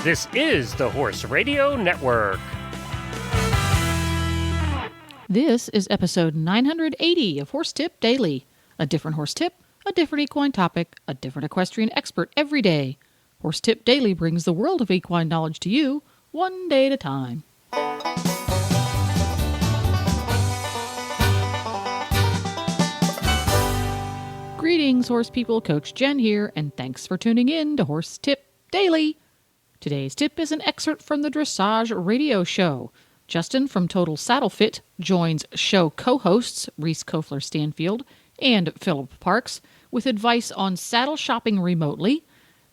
This is the Horse Radio Network. This is episode 980 of Horse Tip Daily. A different horse tip, a different equine topic, a different equestrian expert every day. Horse Tip Daily brings the world of equine knowledge to you, one day at a time. Greetings, horse people. Coach Jen here, and thanks for tuning in to Horse Tip Daily. Today's tip is an excerpt from the Dressage Radio Show. Justin from Total Saddle Fit joins show co-hosts Reese Kofler-Stanfield and Philip Parks with advice on saddle shopping remotely,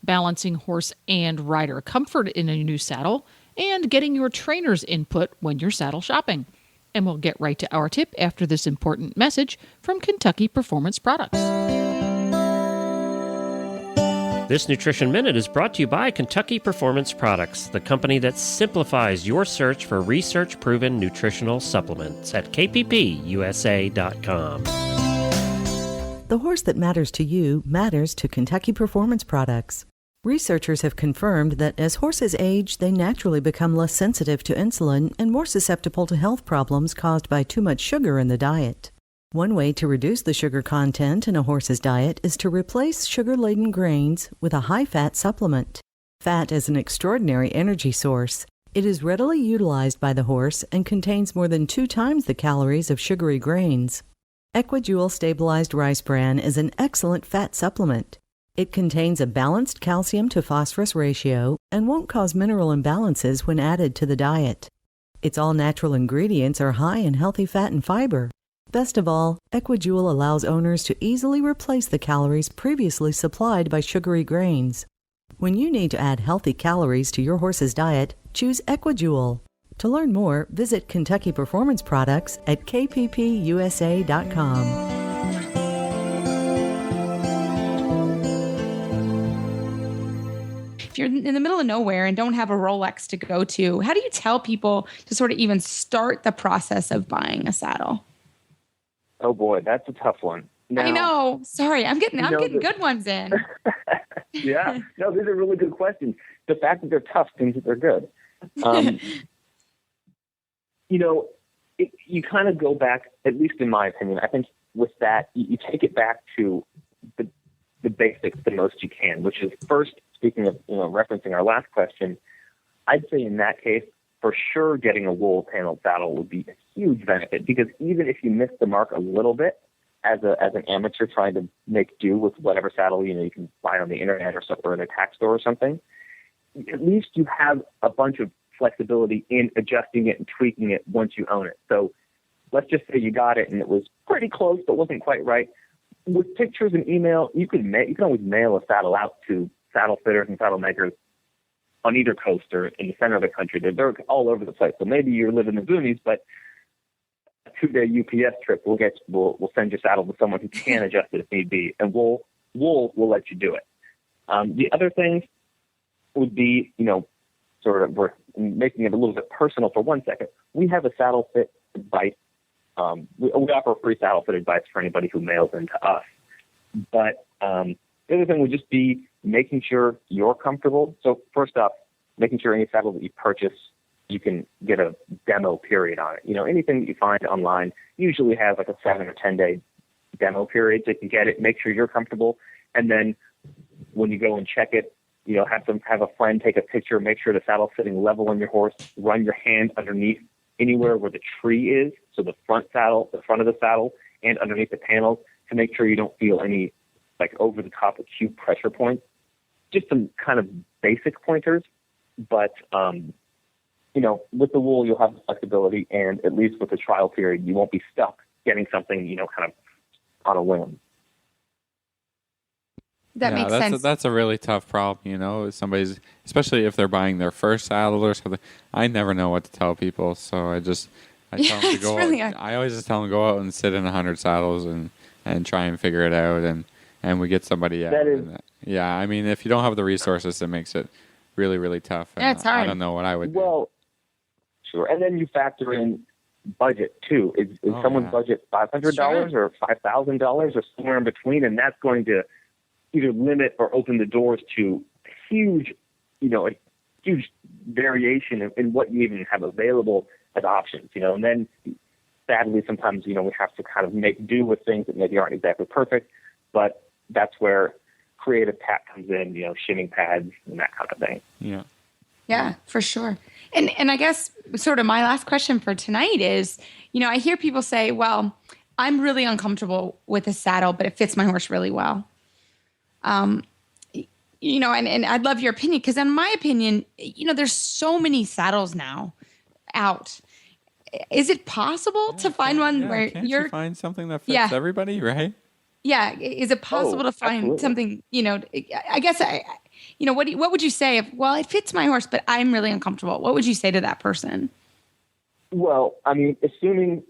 balancing horse and rider comfort in a new saddle, and getting your trainer's input when you're saddle shopping. And we'll get right to our tip after this important message from Kentucky Performance Products. This Nutrition Minute is brought to you by Kentucky Performance Products, the company that simplifies your search for research-proven nutritional supplements at kppusa.com. The horse that matters to you matters to Kentucky Performance Products. Researchers have confirmed that as horses age, they naturally become less sensitive to insulin and more susceptible to health problems caused by too much sugar in the diet. One way to reduce the sugar content in a horse's diet is to replace sugar-laden grains with a high-fat supplement. Fat is an extraordinary energy source. It is readily utilized by the horse and contains more than 2 times the calories of sugary grains. Equijewel Stabilized Rice Bran is an excellent fat supplement. It contains a balanced calcium to phosphorus ratio and won't cause mineral imbalances when added to the diet. Its all-natural ingredients are high in healthy fat and fiber. Best of all, Equijewel allows owners to easily replace the calories previously supplied by sugary grains. When you need to add healthy calories to your horse's diet, choose Equijewel. To learn more, visit Kentucky Performance Products at kppusa.com. If you're in the middle of nowhere and don't have a Rolex to go to, how do you tell people to sort of even start the process of buying a saddle? Oh boy, that's a tough one. Now, I know. Sorry, I'm getting good ones in. Yeah, no, these are really good questions. The fact that they're tough means that they're good. You kind of go back, at least in my opinion. I think with that, you take it back to the basics the most you can, which is first, speaking of referencing our last question, I'd say in that case, for sure, getting a wool paneled saddle would be a huge benefit, because even if you miss the mark a little bit as an amateur trying to make do with whatever saddle you can buy on the internet or in a tack store or something, at least you have a bunch of flexibility in adjusting it and tweaking it once you own it. So let's just say you got it and it was pretty close but wasn't quite right. With pictures and email, you can always mail a saddle out to saddle fitters and saddle makers on either coast or in the center of the country. They're all over the place. So maybe you live in the boonies, but a 2-day UPS trip we'll send your saddle to someone who can adjust it if need be, and we'll let you do it. The other things would be, sort of, we're making it a little bit personal for 1 second. We have a saddle fit advice. We offer free saddle fit advice for anybody who mails into us. But the other thing would just be making sure you're comfortable. So first off, making sure any saddle that you purchase, you can get a demo period on it. Anything that you find online usually has like a 7 or 10 day demo period, so you can get it, make sure you're comfortable. And then when you go and check it, have a friend take a picture, make sure the saddle's sitting level on your horse, run your hand underneath anywhere where the tree is, so the front of the saddle and underneath the panels, to make sure you don't feel any over the top acute pressure points. Just some kind of basic pointers, but with the wool you'll have the flexibility, and at least with the trial period you won't be stuck getting something kind of on a whim. That makes sense. That's a really tough problem, somebody's, especially if they're buying their first saddle or something. I never know what to tell people, so I tell them to go out. I always just tell them to go out and sit in 100 saddles and try and figure it out, and we get somebody out. I mean, if you don't have the resources, it makes it really, really tough. Yeah, it's hard. I don't know what I would do. Well, sure. And then you factor in budget, too. Is someone's budget $500 or $5,000 or somewhere in between? And that's going to either limit or open the doors to huge huge variation in what you even have available as options, and then sadly sometimes, we have to kind of make do with things that maybe aren't exactly perfect, but that's where creative tap comes in, shimming pads and that kind of thing. Yeah. Yeah, for sure. And I guess sort of my last question for tonight is, I hear people say, well, I'm really uncomfortable with a saddle, but it fits my horse really well. And I'd love your opinion, because in my opinion, there's so many saddles now out. Is it possible to find one where you find something that fits everybody, right? Yeah. Is it possible to find something, I guess what would you say if, well, it fits my horse, but I'm really uncomfortable? What would you say to that person? Well, I mean, assuming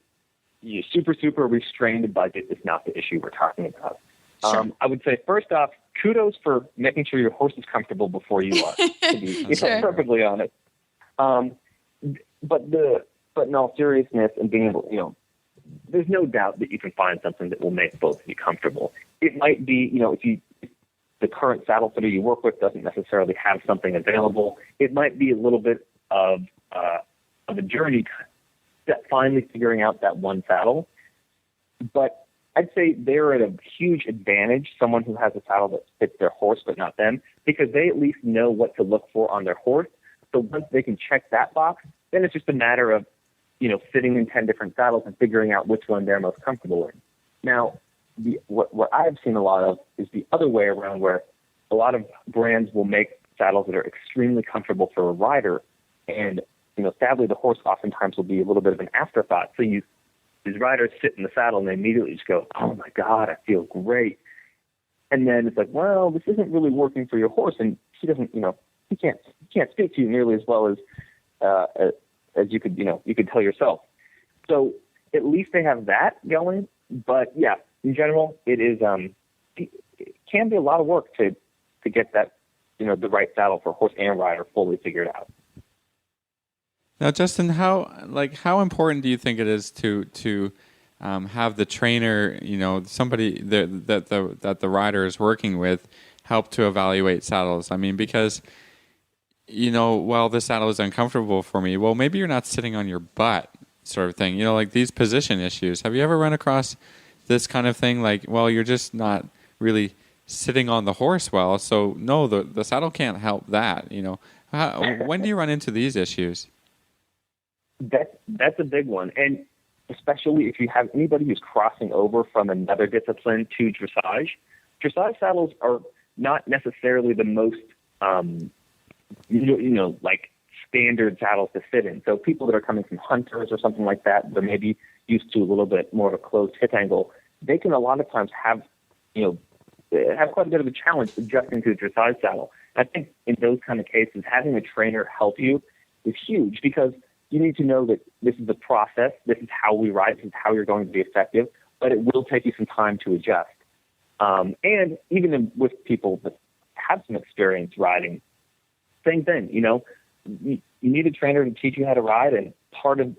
your super restrained budget is not the issue we're talking about. Sure. I would say, first off, kudos for making sure your horse is comfortable before you are, to be perfectly honest. But in all seriousness and being able, there's no doubt that you can find something that will make both of you comfortable. It might be, if the current saddle fitter you work with doesn't necessarily have something available, it might be a little bit of a journey finally figuring out that one saddle. But I'd say they're at a huge advantage, someone who has a saddle that fits their horse but not them, because they at least know what to look for on their horse. So once they can check that box, then it's just a matter of, sitting in 10 different saddles and figuring out which one they're most comfortable in. Now, what I've seen a lot of is the other way around, where a lot of brands will make saddles that are extremely comfortable for a rider, and sadly the horse oftentimes will be a little bit of an afterthought. So these riders sit in the saddle and they immediately just go, "Oh my God, I feel great," and then it's like, well, this isn't really working for your horse, and he doesn't, he can't speak to you nearly as well as you could, you could tell yourself. So at least they have that going. But yeah, in general, it is it can be a lot of work to get that, the right saddle for horse and rider fully figured out. Now, Justin, how important do you think it is to have the trainer, somebody that the rider is working with, help to evaluate saddles? I mean, because well, this saddle is uncomfortable for me. Well, maybe you're not sitting on your butt, sort of thing. Like these position issues. Have you ever run across this kind of thing? Like, well, you're just not really sitting on the horse well, so no, the saddle can't help that. When do you run into these issues? That's a big one, and especially if you have anybody who's crossing over from another discipline to dressage. Dressage saddles are not necessarily the most like standard saddles to fit in. So people that are coming from hunters or something like that, they're maybe used to a little bit more of a closed hip angle. They can a lot of times have quite a bit of a challenge adjusting to a dressage saddle. I think in those kind of cases, having a trainer help you is huge, because you need to know that this is the process, this is how we ride, this is how you're going to be effective, but it will take you some time to adjust. And even with people that have some experience riding, same thing, you need a trainer to teach you how to ride, and part of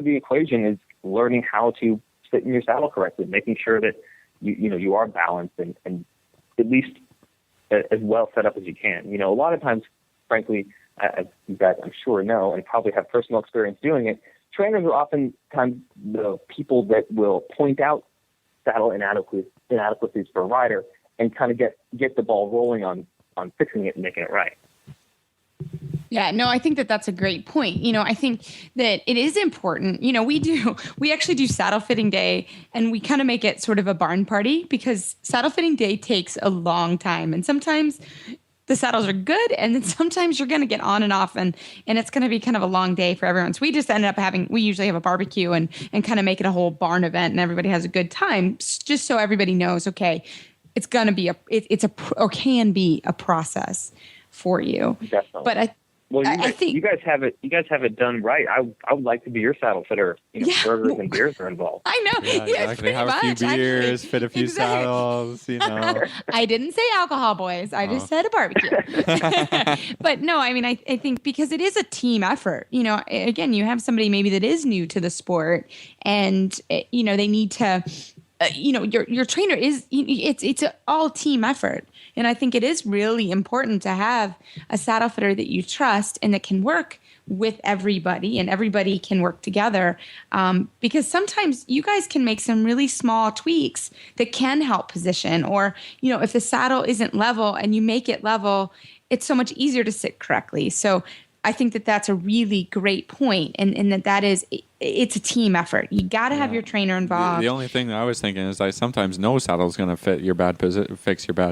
the equation is learning how to sit in your saddle correctly, making sure that you are balanced and at least as well set up as you can. A lot of times, frankly, as you guys I'm sure know and probably have personal experience doing it, trainers are oftentimes the people that will point out saddle inadequacies for a rider and kind of get the ball rolling on fixing it and making it right. Yeah, no, I think that's a great point. I think that it is important. We actually do saddle fitting day, and we kind of make it sort of a barn party, because saddle fitting day takes a long time. And sometimes the saddles are good, and then sometimes you're going to get on and off, and it's going to be kind of a long day for everyone. So we just ended up we usually have a barbecue and kind of make it a whole barn event, and everybody has a good time, just so everybody knows, okay, it's going to be can be a process for you. Definitely. But I think you guys have it done right. I would like to be your saddle fitter. Burgers and beers are involved. I know. Yeah, exactly. Have a few beers, fit a few saddles. I didn't say alcohol, boys. I just said a barbecue. But no, I mean, I think because it is a team effort. Again, you have somebody maybe that is new to the sport, and they need to your trainer it's an all team effort. And I think it is really important to have a saddle fitter that you trust and that can work with everybody and everybody can work together. Because sometimes you guys can make some really small tweaks that can help position, or, if the saddle isn't level and you make it level, it's so much easier to sit correctly. So I think that that's a really great point, and that it's a team effort. You got to have your trainer involved. The only thing I was thinking is sometimes no saddle is going to fix your bad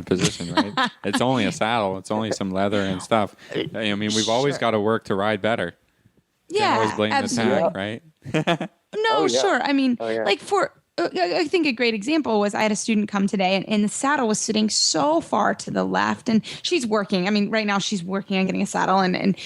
position, right? It's only a saddle. It's only some leather and stuff. I mean, we've always got to work to ride better. Yeah, can't always blame absolutely. the tag, right? No, sure. I mean, I think a great example was I had a student come today and the saddle was sitting so far to the left, and she's working. I mean, right now she's working on getting a saddle and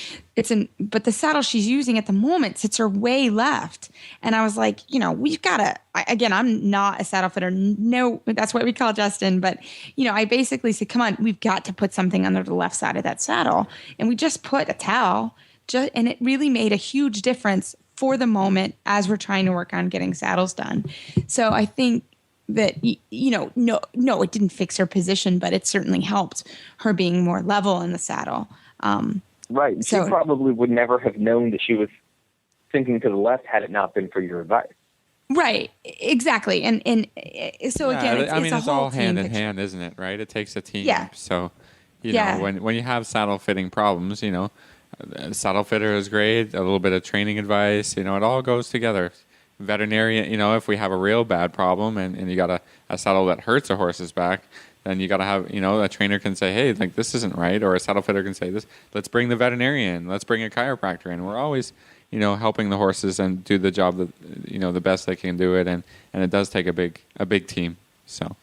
but the saddle she's using at the moment sits her way left. And I was like, we've got to, again, I'm not a saddle fitter. No, that's what we call Justin. But, I basically said, come on, we've got to put something under the left side of that saddle. And we just put a towel and it really made a huge difference for the moment as we're trying to work on getting saddles done. So I think that, no, it didn't fix her position, but it certainly helped her being more level in the saddle. Right. She probably would never have known that she was thinking to the left had it not been for your advice. Right. Exactly. And so again, it's all hand in hand, isn't it? Right. It takes a team. Yeah. So, know, when you have saddle fitting problems, a saddle fitter is great. A little bit of training advice, it all goes together. Veterinarian, if we have a real bad problem and you got a saddle that hurts a horse's back, then you got to have, a trainer can say, hey, this isn't right. Or a saddle fitter can say this, let's bring the veterinarian, let's bring a chiropractor in. We're always, helping the horses and do the job that, the best they can do it. And it does take a big team. So.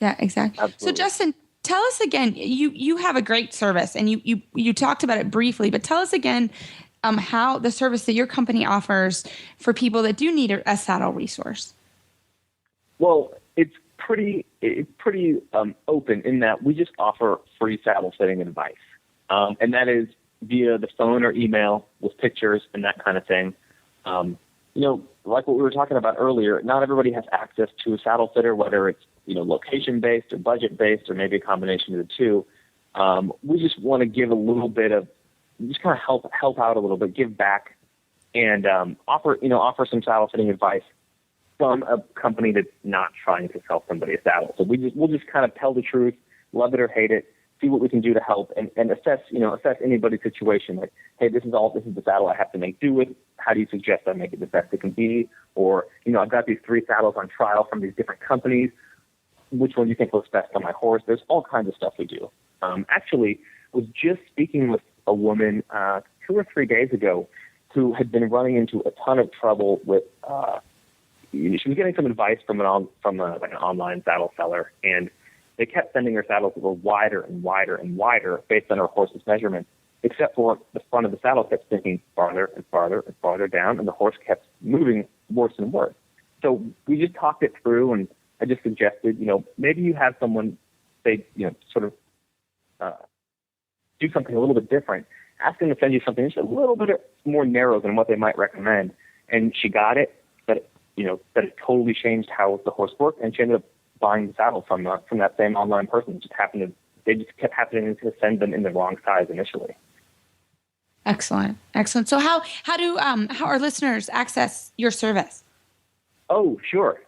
Yeah, exactly. Absolutely. So Justin, tell us again, you have a great service and you talked about it briefly, but tell us again how the service that your company offers for people that do need a saddle resource. Well, it's pretty open in that we just offer free saddle fitting advice. And that is via the phone or email with pictures and that kind of thing. Like what we were talking about earlier, not everybody has access to a saddle fitter, whether it's location-based or budget-based or maybe a combination of the two. We just want to give a little bit of, just kind of help out a little bit, give back, and offer some saddle fitting advice from a company that's not trying to sell somebody a saddle. So we'll just kind of tell the truth, love it or hate it, see what we can do to help, and assess anybody's situation. Like, hey, this is the saddle I have to make do with. How do you suggest I make it the best it can be? Or, I've got these 3 saddles on trial from these different companies. Which one do you think looks best on my horse? There's all kinds of stuff we do. Actually, was just speaking with a woman 2 or 3 days ago who had been running into a ton of trouble with. She was getting some advice from an online saddle seller, and they kept sending her saddles that were wider and wider and wider based on her horse's measurements, except for the front of the saddle kept sinking farther and farther and farther down, and the horse kept moving worse and worse. So we just talked it through, and I just suggested, maybe you have someone, say, sort of do something a little bit different. Ask them to send you something just a little bit more narrow than what they might recommend. And she got it, but it totally changed how the horse worked, and she ended up buying the saddle from that same online person. They just kept happening to send them in the wrong size initially. Excellent. So how do our listeners access your service? Oh, sure.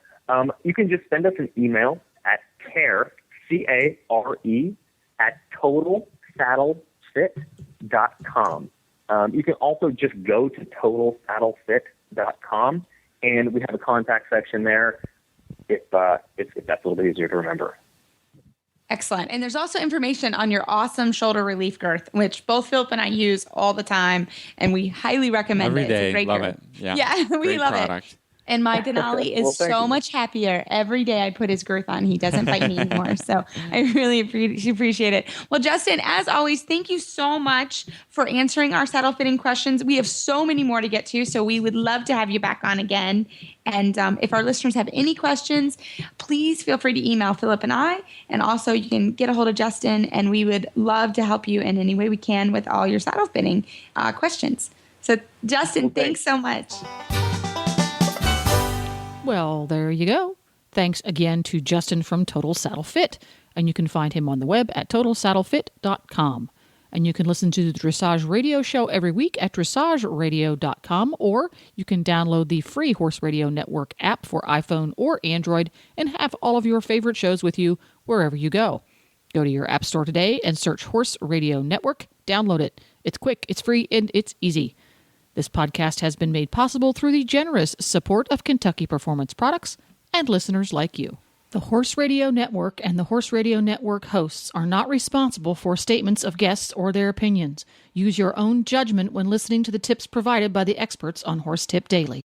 You can just send us an email at care, C-A-R-E, at totalsaddlefit.com. You can also just go to totalsaddlefit.com, and we have a contact section there if that's a little bit easier to remember. Excellent. And there's also information on your awesome shoulder relief girth, which both Philip and I use all the time, and we highly recommend every it. Day. It's a great love girth. it. Yeah, we love product. It. And my Denali is so much happier every day I put his girth on. He doesn't bite me anymore. So I really appreciate it. Well, Justin, as always, thank you so much for answering our saddle fitting questions. We have so many more to get to, so we would love to have you back on again. And if our listeners have any questions, please feel free to email Philip and I. And also you can get a hold of Justin, and we would love to help you in any way we can with all your saddle fitting questions. So Justin, thanks so much. Well, there you go. Thanks again to Justin from Total Saddle Fit, and you can find him on the web at totalsaddlefit.com. And you can listen to the Dressage Radio Show every week at dressageradio.com, or you can download the free Horse Radio Network app for iPhone or Android and have all of your favorite shows with you wherever you go. Go to your app store today and search Horse Radio Network. Download it. It's quick, it's free, and it's easy. This podcast has been made possible through the generous support of Kentucky Performance Products and listeners like you. The Horse Radio Network and the Horse Radio Network hosts are not responsible for statements of guests or their opinions. Use your own judgment when listening to the tips provided by the experts on Horse Tip Daily.